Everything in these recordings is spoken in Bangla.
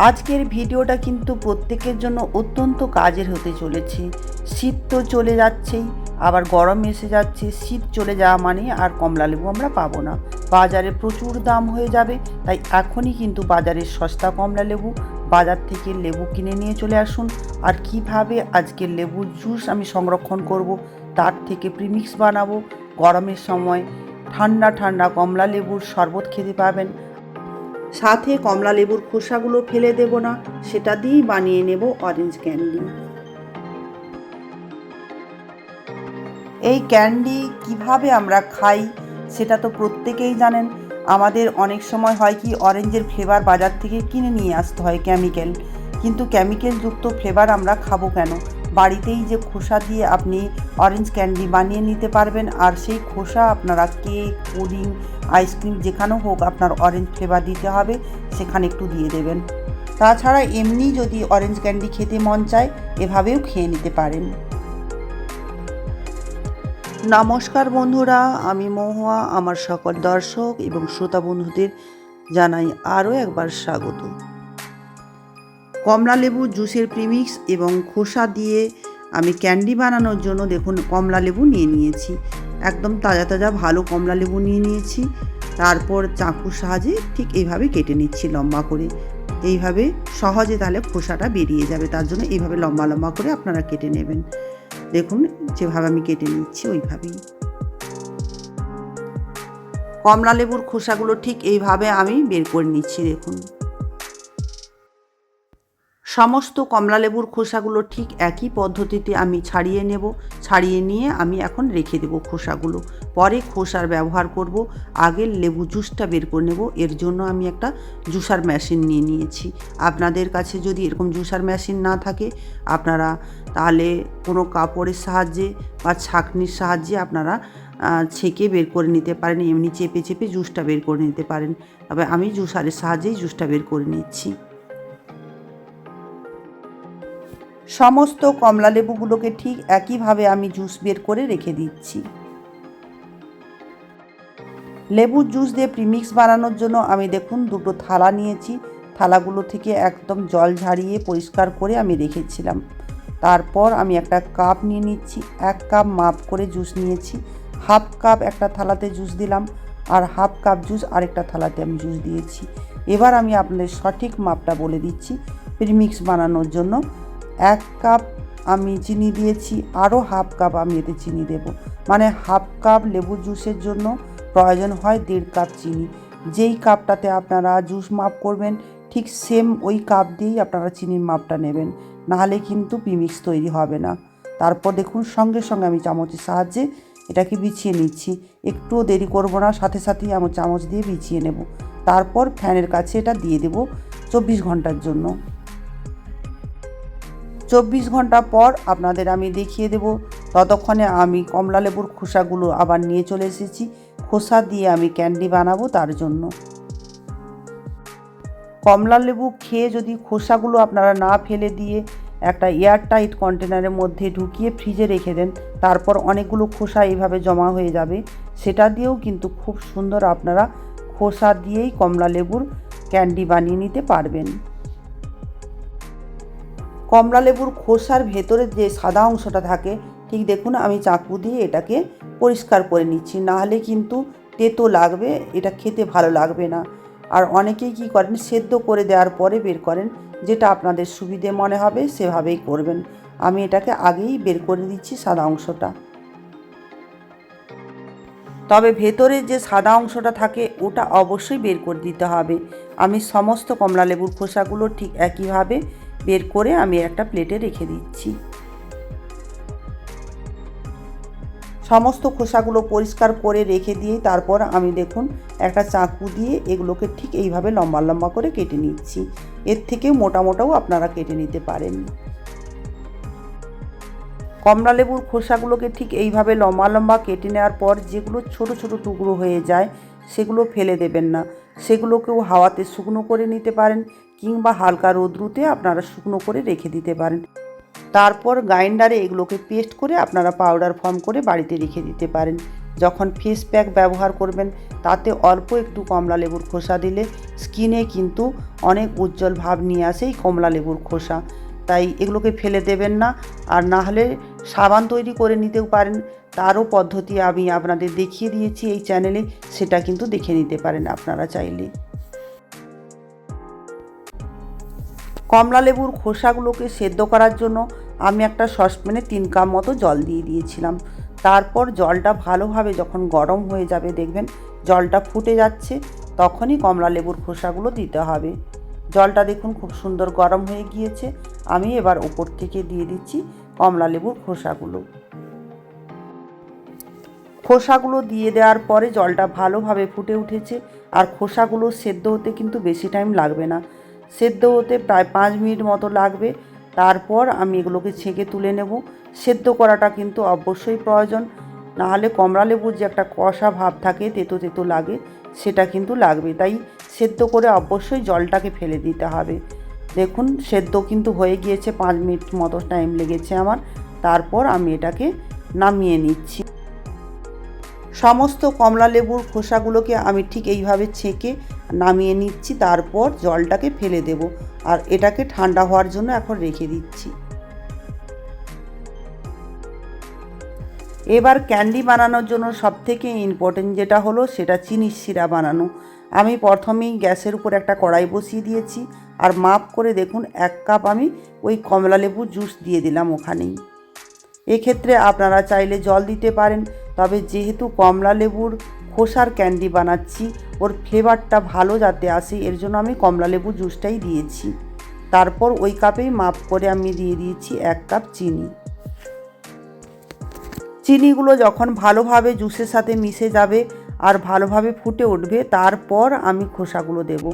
আজকের ভিডিওটা কিন্তু প্রত্যেকের জন্য অত্যন্ত কাজের হতে চলেছে। শীত তো চলে যাচ্ছেই, আবার গরম এসে যাচ্ছে। শীত চলে যাওয়া মানে আর কমলালেবু আমরা পাবো না, বাজারে প্রচুর দাম হয়ে যাবে। তাই এখনই কিন্তু বাজারে সস্তা কমলালেবু, বাজার থেকে লেবু কিনে নিয়ে চলে আসুন। আর কিভাবে আজকের লেবুর জুস আমি সংরক্ষণ করব, তার থেকে প্রিমিক্স বানাবো। গরমের সময় ঠান্ডা ঠান্ডা কমলা লেবুর শরবত খেতে পাবেন। সাথে কমলা লেবুর খোসাগুলো ফেলে দেব না, সেটা দিয়েই বানিয়ে নেব অরেঞ্জ ক্যান্ডি। এই ক্যান্ডি কিভাবে আমরা খাই সেটা তো প্রত্যেকেই জানেন। আমাদের অনেক সময় হয় কি, অরেঞ্জের ফ্লেভার বাজার থেকে কিনে নিয়ে আসতে হয় কেমিক্যাল, কিন্তু কেমিক্যালযুক্ত ফ্লেভার আমরা খাবো কেন? বাড়িতেই যে খোসা দিয়ে আপনি অরেঞ্জ ক্যান্ডি বানিয়ে নিতে পারবেন। আর সেই খোসা আপনারা কেক, পুডিং, আইসক্রিম যেখানেও হোক আপনার অরেঞ্জ ফ্লেভার দিতে হবে, সেখানে একটু দিয়ে দেবেন। তাছাড়া এমনি যদি অরেঞ্জ ক্যান্ডি খেতে মন চায়, এভাবেও খেয়ে নিতে পারেন। নমস্কার বন্ধুরা, আমি মহুয়া। আমার সকল দর্শক এবং শ্রোতা বন্ধুদের জানাই আরও একবার স্বাগত। কমলা লেবু জুসের প্রিমিক্স এবং খোসা দিয়ে আমি ক্যান্ডি বানানোর জন্য দেখুন কমলা লেবু নিয়ে নিয়েছি। একদম তাজা তাজা ভালো কমলা লেবু নিয়ে নিয়েছি। তারপর চাকুর সাহায্যে ঠিক এইভাবে কেটে নিচ্ছি লম্বা করে। এইভাবে সহজে তাহলে খোসাটা বেরিয়ে যাবে, তার জন্য এইভাবে লম্বা লম্বা করে আপনারা কেটে নেবেন। দেখুন যেভাবে আমি কেটে নিচ্ছি ওইভাবেই। কমলা লেবুর খোসাগুলো ঠিক এইভাবে আমি বের করে নিচ্ছি। দেখুন সমস্ত কমলা লেবুর খোসাগুলো ঠিক একই পদ্ধতিতে আমি ছাড়িয়ে নেব। ছাড়িয়ে নিয়ে আমি এখন রেখে দেব খোসাগুলো, পরে খোসার ব্যবহার করব। আগে লেবু জুসটা বের করে নেব, এর জন্য আমি একটা জুসার মেশিন নিয়ে নিয়েছি। আপনাদের কাছে যদি এরকম জুসার মেশিন না থাকে, আপনারা তাহলে কোনো কাপড়ের সাহায্যে বা ছাঁকনির সাহায্যে আপনারা ছেঁকে বের করে নিতে পারেন। এমনি চেপে চেপে জুসটা বের করে নিতে পারেন। তবে আমি জুসারের সাহায্যেই জুসটা বের করে নিচ্ছি। সমস্ত কমলা লেবুগুলোকে ঠিক একইভাবে আমি জুস বের করে রেখে দিচ্ছি। লেবুর জুস দিয়ে প্রিমিক্স বানানোর জন্য আমি দেখুন দুটো থালা নিয়েছি। থালাগুলো থেকে একদম জল ঝাড়িয়ে পরিষ্কার করে আমি রেখেছিলাম। তারপর আমি একটা কাপ নিয়ে নিচ্ছি। 1 কাপ মাপ করে জুস নিয়েছি। হাফ কাপ একটা থালাতে জুস দিলাম, আর হাফ কাপ জুস আরেকটা থালাতে আমি জুস দিয়েছি। এবার আমি আপনাদের সঠিক মাপটা বলে দিচ্ছি। প্রিমিক্স বানানোর জন্য 1 কাপ আমি চিনি দিয়েছি, আরও হাফ কাপ আমি এতে চিনি দেব। মানে হাফ কাপ লেবু জুসের জন্য প্রয়োজন হয় 1.5 কাপ চিনি। যেই কাপটাতে আপনারা জুস মাপ করবেন, ঠিক সেম ওই কাপ দিয়েই আপনারা চিনির মাপটা নেবেন, নাহলে কিন্তু প্রিমিক্স তৈরি হবে না। তারপর দেখুন সঙ্গে সঙ্গে আমি চামচের সাহায্যে এটাকে বিছিয়ে নিচ্ছি। একটুও দেরি করব না, সাথে সাথেই আমি চামচ দিয়ে বিছিয়ে নেব। তারপর ফ্যানের কাছে এটা দিয়ে দেব 24 ঘন্টার জন্য। 24 ঘন্টা পর আপনাদের আমি দেখিয়ে দেব। ততক্ষণে আমি কমলা লেবুর খোসাগুলো আবার নিয়ে চলে এসেছি। খোসা দিয়ে আমি ক্যান্ডি বানাবো, তার জন্য কমলা লেবু খেয়ে যদি খোসাগুলো আপনারা না ফেলে দিয়ে একটা এয়ারটাইট কন্টেনারের মধ্যে ঢুকিয়ে ফ্রিজে রেখে দেন, তারপর অনেকগুলো খোসা এইভাবে জমা হয়ে যাবে। সেটা দিয়েও কিন্তু খুব সুন্দর আপনারা খোসা দিয়েই কমলা লেবুর ক্যান্ডি বানিয়ে নিতে পারবেন। কমলা লেবুর খোসার ভেতরে যে সাদা অংশটা থাকে, ঠিক দেখুন আমি চাকু দিয়ে এটাকে পরিষ্কার করে নিচ্ছি, নাহলে কিন্তু তেতো লাগবে, এটা খেতে ভালো লাগবে না। আর অনেকেই কী করেন, সেদ্ধ করে দেওয়ার পরে বের করেন। যেটা আপনাদের সুবিধে মনে হবে সেভাবেই করবেন। আমি এটাকে আগেই বের করে দিচ্ছি সাদা অংশটা। তবে ভেতরে যে সাদা অংশটা থাকে ওটা অবশ্যই বের করে দিতে হবে। আমি সমস্ত কমলা লেবুর খোসাগুলো ঠিক একইভাবে বের করে আমি একটা প্লেটে রেখে দিচ্ছি। সমস্ত খোসাগুলো পরিষ্কার করে রেখে দিয়ে তারপর আমি দেখুন একটা চাকু দিয়ে এগুলোকে ঠিক এইভাবে লম্বা লম্বা করে কেটে নিচ্ছি। এর থেকেও মোটা মোটাও আপনারা কেটে নিতে পারেন। কমলা লেবুর খোসাগুলোকে ঠিক এইভাবে লম্বা লম্বা কেটে নেওয়ার পর যেগুলো ছোট ছোট টুকরো হয়ে যায় সেগুলো ফেলে দেবেন না। সেগুলোকেও হাওয়াতে শুকনো করে নিতে পারেন, কিংবা হালকা রোদ্রুতে আপনারা শুকনো করে রেখে দিতে পারেন। তারপর গ্রাইন্ডারে এগুলোকে পেস্ট করে আপনারা পাউডার ফর্ম করে বাড়িতে রেখে দিতে পারেন। যখন ফেস প্যাক ব্যবহার করবেন তাতে অল্প একটু কমলা লেবুর খোসা দিলে স্কিনে কিন্তু অনেক উজ্জ্বল ভাব নিয়ে আসে এই কমলা লেবুর খোসা। তাই এগুলোকে ফেলে দেবেন না। আর না হলে সাবান তৈরি করে নিতেও পারেন, তারও পদ্ধতি আমি আপনাদের দেখিয়ে দিয়েছি এই চ্যানেলে, সেটা কিন্তু দেখে নিতে পারেন আপনারা চাইলে। কমলা লেবুর খোসাগুলোকে সেদ্ধ করার জন্য আমি একটা সসপ্যানে 3 কাপ মতো জল দিয়ে দিয়েছিলাম। তারপর জলটা ভালোভাবে যখন গরম হয়ে যাবে, দেখবেন জলটা ফুটে যাচ্ছে, তখনই কমলা লেবুর খোসাগুলো দিতে হবে। জলটা দেখুন খুব সুন্দর গরম হয়ে গিয়েছে। আমি এবার ওপর থেকে দিয়ে দিচ্ছি কমলা লেবুর খোসাগুলো। খোসাগুলো দিয়ে দেওয়ার পরে জলটা ভালোভাবে ফুটে উঠেছে। আর খোসাগুলো সেদ্ধ হতে কিন্তু বেশি টাইম লাগবে না, সেদ্ধ হতে প্রায় 5 মিনিট মতো লাগবে। তারপর আমি এগুলোকে ছেঁকে তুলে নেব। সেদ্ধ করাটা কিন্তু অবশ্যই প্রয়োজন, নাহলে কমলা লেবুর যে একটা কষা ভাব থাকে, তেতো তেতো লাগে, সেটা কিন্তু লাগবে। তাই সেদ্ধ করে অবশ্যই জলটাকে ফেলে দিতে হবে। দেখুন সেদ্ধ কিন্তু হয়ে গিয়েছে, 5 মিনিট মতো টাইম লেগেছে আমার। তারপর আমি এটাকে নামিয়ে নিচ্ছি। সমস্ত কমলা লেবুর খোসাগুলোকে আমি ঠিক এইভাবে ছেঁকে নামিয়ে নিচ্ছি। তারপর জলটাকে ফেলে দেব আর এটাকে ঠান্ডা হওয়ার জন্য এখন রেখে দিচ্ছি। এবার ক্যান্ডি বানানোর জন্য সবথেকে ইম্পর্টেন্ট যেটা হলো, সেটা চিনির শিরা বানানো। আমি প্রথমেই গ্যাসের উপর একটা কড়াই বসিয়ে দিয়েছি আর মাপ করে দেখুন 1 কাপ আমি ওই কমলা লেবুর জুস দিয়ে দিলাম ওখানেই। এক্ষেত্রে আপনারা চাইলে জল দিতে পারেন, তবে যেহেতু কমলা লেবুর খোসার ক্যান্ডি বানাচ্ছি, ওর ফ্লেভারটা ভালো যাতে আসে, এর জন্য আমি কমলা লেবু জুসটাই দিয়েছি। তারপর ওই কাপেই মাপ করে আমি দিয়ে দিয়েছি 1 কাপ চিনি। চিনিগুলো যখন ভালোভাবে জুসের সাথে মিশে যাবে আর ভালোভাবে ফুটে উঠবে, তারপর আমি খোসাগুলো দেব।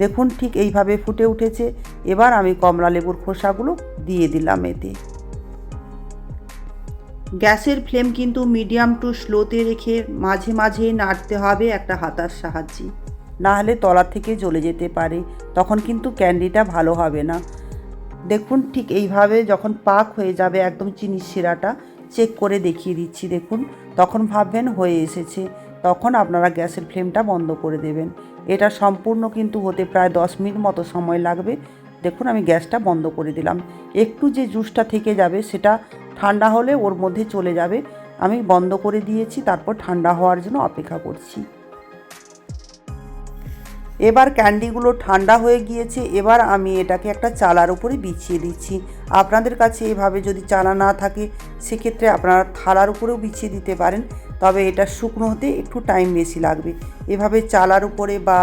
দেখুন ঠিক এইভাবে ফুটে উঠেছে। এবার আমি কমলা লেবুর খোসাগুলো দিয়ে দিলাম এতে। গ্যাসের ফ্লেম কিন্তু মিডিয়াম টু স্লোতে রেখে মাঝে মাঝে নাড়তে হবে একটা হাতার সাহায্যে, নাহলে তলা থেকে জ্বলে যেতে পারে, তখন কিন্তু ক্যান্ডিটা ভালো হবে না। দেখুন ঠিক এইভাবে যখন পাক হয়ে যাবে একদম চিনির শিরাটা, চেক করে দেখিয়ে দিচ্ছি, দেখুন তখন ভাববেন হয়ে এসেছে, তখন আপনারা গ্যাসের ফ্লেমটা বন্ধ করে দেবেন। এটা সম্পূর্ণ কিন্তু হতে প্রায় 10 মিনিট মতো সময় লাগবে। দেখুন আমি গ্যাসটা বন্ধ করে দিলাম। একটু যে জুসটা থেকে যাবে সেটা ঠান্ডা হলে ওর মধ্যে চলে যাবে। আমি বন্ধ করে দিয়েছি, তারপর ঠান্ডা হওয়ার জন্য অপেক্ষা করছি। এবার ক্যান্ডিগুলো ঠান্ডা হয়ে গিয়েছে। এবার আমি এটাকে একটা চালার উপরে বিছিয়ে দিচ্ছি। আপনাদের কাছে এভাবে যদি চালা না থাকে, সেক্ষেত্রে আপনারা থালার উপরেও বিছিয়ে দিতে পারেন, তবে এটা শুকনো হতে একটু টাইম বেশি লাগবে। এভাবে চালার উপরে বা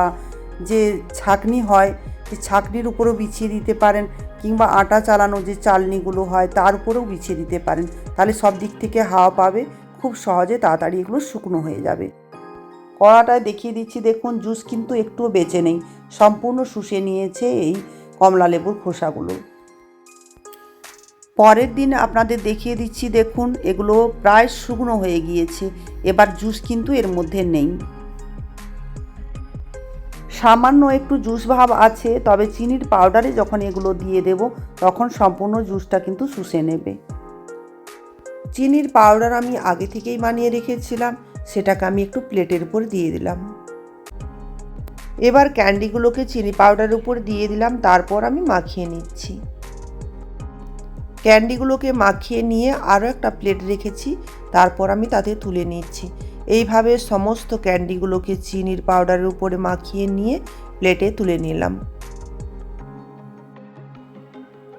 যে ছাঁকনি হয়, যে ছাঁকনির উপরেও বিছিয়ে দিতে পারেন, কিংবা আটা চালানো যে চালনিগুলো হয় তার উপরেও বিছিয়ে দিতে পারেন। তাহলে সব দিক থেকে হাওয়া পাবে, খুব সহজে তাড়াতাড়ি এগুলো শুকনো হয়ে যাবে। কড়াটায় দেখিয়ে দিচ্ছি, দেখুন জুস কিন্তু একটুও বেঁচে নেই, সম্পূর্ণ শুষে নিয়েছে এই কমলা লেবুর খোসাগুলো। পরের দিন আপনাদের দেখিয়ে দিচ্ছি, দেখুন এগুলো প্রায় শুকনো হয়ে গিয়েছে। এবার জুস কিন্তু এর মধ্যে নেই, সামান্য একটু জুস ভাব আছে, তবে চিনির পাউডারে যখন এগুলো দিয়ে দেব তখন সম্পূর্ণ জুসটা কিন্তু শুষে নেবে। চিনির পাউডার আমি আগে থেকেই বানিয়ে রেখেছিলাম, সেটাকে আমি একটু প্লেটের উপর দিয়ে দিলাম। এবার ক্যান্ডিগুলোকে চিনি পাউডারের উপর দিয়ে দিলাম, তারপর আমি মাখিয়ে নিচ্ছি। ক্যান্ডিগুলোকে মাখিয়ে নিয়ে আরও একটা প্লেট রেখেছি, তারপর আমি তাতে তুলে নিচ্ছি। এইভাবে সমস্ত ক্যান্ডিগুলোকে চিনির পাউডারের উপরে মাখিয়ে নিয়ে প্লেটে তুলে নিলাম।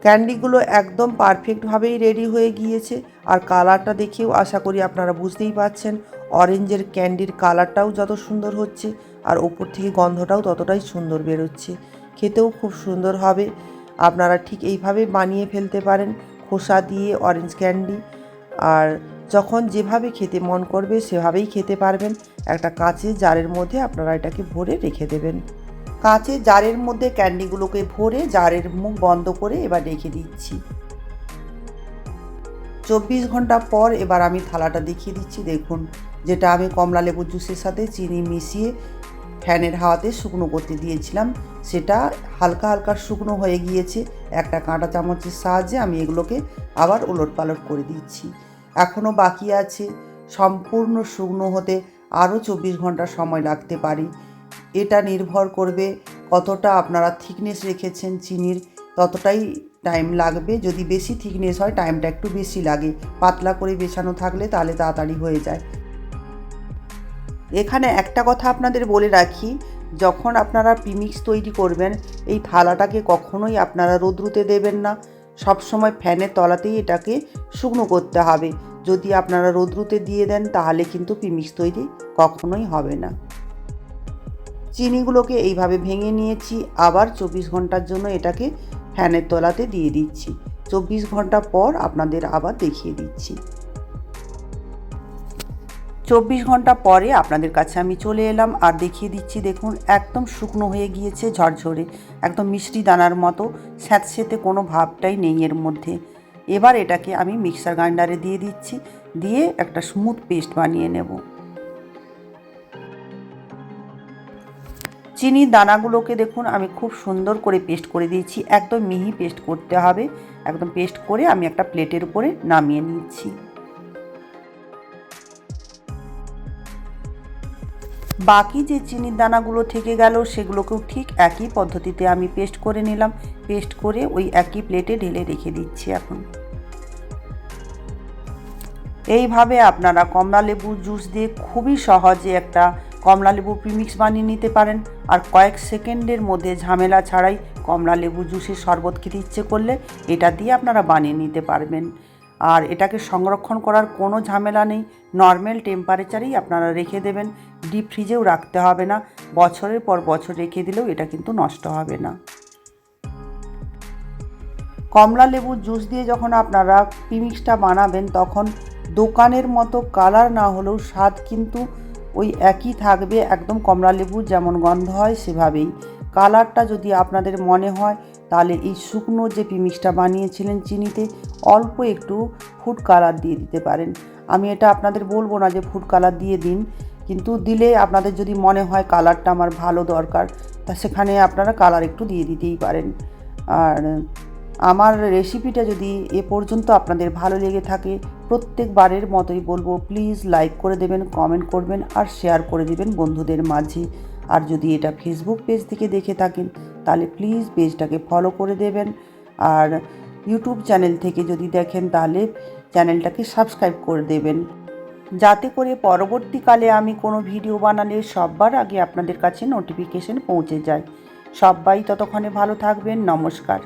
ক্যান্ডিগুলো একদম পারফেক্টভাবেই রেডি হয়ে গিয়েছে। আর কালারটা দেখেও আশা করি আপনারা বুঝতেই পারছেন, অরেঞ্জের ক্যান্ডির কালারটাও যত সুন্দর হচ্ছে আর ওপর থেকে গন্ধটাও ততটাই সুন্দর বেরোচ্ছে, খেতেও খুব সুন্দর হবে। আপনারা ঠিক এইভাবে বানিয়ে ফেলতে পারেন খোসা দিয়ে অরেঞ্জ ক্যান্ডি, আর যখন যেভাবে খেতে মন করবে সেভাবেই খেতে পারবেন। একটা কাঁচের জারের মধ্যে আপনারা এটাকে ভরে রেখে দেবেন। কাঁচের জারের মধ্যে ক্যান্ডিগুলোকে ভরে জারের মুখ বন্ধ করে এবার রেখে দিচ্ছি। 24 ঘন্টা পর এবার আমি থালাটা দেখিয়ে দিচ্ছি, দেখুন যেটা আমি কমলা লেবুর জুসের সাথে চিনি মিশিয়ে ফ্যানের হাওয়াতে শুকনো করতে দিয়েছিলাম, সেটা হালকা হালকা শুকনো হয়ে গিয়েছে। একটা কাঁটা চামচের সাহায্যে আমি এগুলোকে আবার ওলট পালট করে দিচ্ছি। এখনও বাকি আছে সম্পূর্ণ শুকনো হতে আরও 24 ঘন্টা সময় লাগতে পারে। এটা নির্ভর করবে কতটা আপনারা থিকনেস রেখেছেন চিনির, ততটাই টাইম লাগবে। যদি বেশি থিকনেস হয় টাইমটা একটু বেশি লাগে, পাতলা করে বেছানো থাকলে তাহলে তাড়াতাড়ি হয়ে যায়। এখানে একটা কথা আপনাদের বলে রাখি, যখন আপনারা প্রিমিক্স তৈরি করবেন এই থালাটাকে কখনোই আপনারা রোদ্রুতে দেবেন না, সবসময় ফ্যানের তলাতেই এটাকে শুকনো করতে হবে। যদি আপনারা রোদ্রুতে দিয়ে দেন তাহলে কিন্তু প্রিমিক্স তৈরি কখনোই হবে না। চিনিগুলোকে এইভাবে ভেঙে নিয়েছি, আবার 24 ঘন্টার জন্য এটাকে ফ্যানের তলাতে দিয়ে দিচ্ছি। 24 ঘন্টা পর আপনাদের আবার দেখিয়ে দিচ্ছি। 24 ঘন্টা পরে আপনাদের কাছে আমি চলে এলাম আর দেখিয়ে দিচ্ছি। দেখুন একদম শুকনো হয়ে গিয়েছে, ঝরঝরে, একদম মিষ্টি দানার মতো, স্যাঁতসেঁতে কোনো ভাবটাই নেই এর মধ্যে। এবার এটাকে আমি মিক্সার গ্রাইন্ডারে দিয়ে দিচ্ছি, দিয়ে একটা স্মুথ পেস্ট বানিয়ে নেব। চিনির দানাগুলোকে দেখুন আমি খুব সুন্দর করে পেস্ট করে দিয়েছি, একদম মিহি পেস্ট করতে হবে। একদম পেস্ট করে আমি একটা প্লেটের উপরে নামিয়ে নিচ্ছি। বাকি যে চিনির দানাগুলো থেকে গেল সেগুলোকেও ঠিক একই পদ্ধতিতে আমি পেস্ট করে নিলাম। পেস্ট করে ওই একই প্লেটে ঢেলে রেখে দিচ্ছি। এখন এইভাবে আপনারা কমলা লেবুর জুস দিয়ে খুবই সহজে একটা কমলা লেবু প্রিমিক্স বানিয়ে নিতে পারেন। আর কয়েক সেকেন্ডের মধ্যে ঝামেলা ছাড়াই কমলা লেবু জুসের শরবত খেতে ইচ্ছে করলে এটা দিয়ে আপনারা বানিয়ে নিতে পারবেন। আর এটাকে সংরক্ষণ করার কোনো ঝামেলা নেই, নর্মাল টেম্পারেচারেই আপনারা রেখে দেবেন। ডিপ ফ্রিজেও রাখতে হবে না, বছরের পর বছর রেখে দিলেও এটা কিন্তু নষ্ট হবে না। কমলা লেবুর জুস দিয়ে যখন আপনারা প্রিমিক্সটা বানাবেন তখন দোকানের মতো কালার না হলেও স্বাদ কিন্তু ওই একই থাকবে, একদম কমলা লেবুর যেমন গন্ধ হয় সেভাবেই। কালারটা যদি আপনাদের মনে হয় তাহলে এই শুকনো যে প্রিমিক্সটা বানিয়েছিলেন চিনিতে অল্প একটু ফুড কালার দিয়ে দিতে পারেন। আমি এটা আপনাদের বলবো না যে ফুড কালার দিয়ে দিন, কিন্তু দিলে আপনাদের যদি মনে হয় কালারটা আমার ভালো দরকার তা সেখানে আপনারা কালার একটু দিয়ে দিতেই পারেন। আর আমার রেসিপিটা যদি এ পর্যন্ত আপনাদের ভালো লেগে থাকে প্রত্যেকবারের মতোই বলবো প্লিজ লাইক করে দেবেন, কমেন্ট করবেন আর শেয়ার করে দেবেন বন্ধুদের মাঝে। আর যদি এটা ফেসবুক পেজ থেকে দেখে থাকেন তাহলে প্লিজ পেজটাকে ফলো করে দেবেন। আর ইউটিউব চ্যানেল থেকে যদি দেখেন তাহলে চ্যানেলটাকে সাবস্ক্রাইব করে দেবেন, যাতে করে পরবর্তীকালে আমি কোনো ভিডিও বানালে সবার আগে আপনাদের কাছে নোটিফিকেশন পৌঁছে যায়। সবাই ততক্ষণে ভালো থাকবেন। নমস্কার।